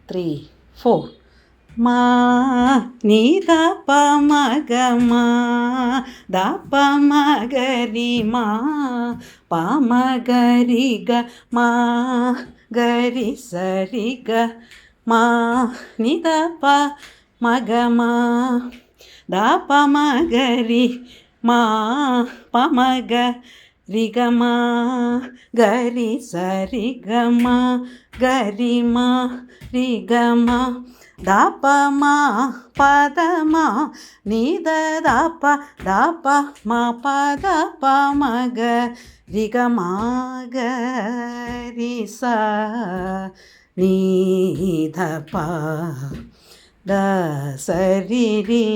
3 4 மா நீ தப்ப மகமா தப்ப மகரிமா பாமகரிக மா கரி சரிக மா நீ தப்ப மகமா தப்ப மகரி மா பமக ரிகமா கரி சரிகமா கரிமா ரிகமா தாப்பமா பதமா நீத தாப்ப தாப்ப மா பத பமக ரிகமாக ரிச நீதப தசரிரி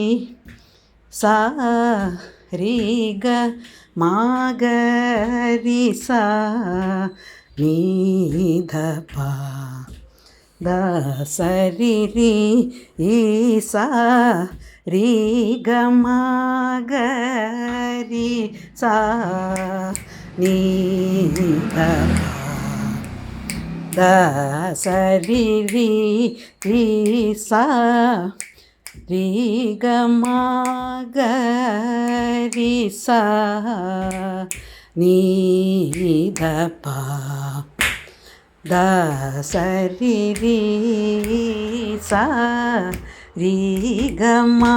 ச ரிக மாகரிச நீதப தசரிரி ஈசா ரீகமாகரி சா நீதப தசரிரி ஈசா ரீகமாகரி சா நீதப தசரிரி சா ரீகமா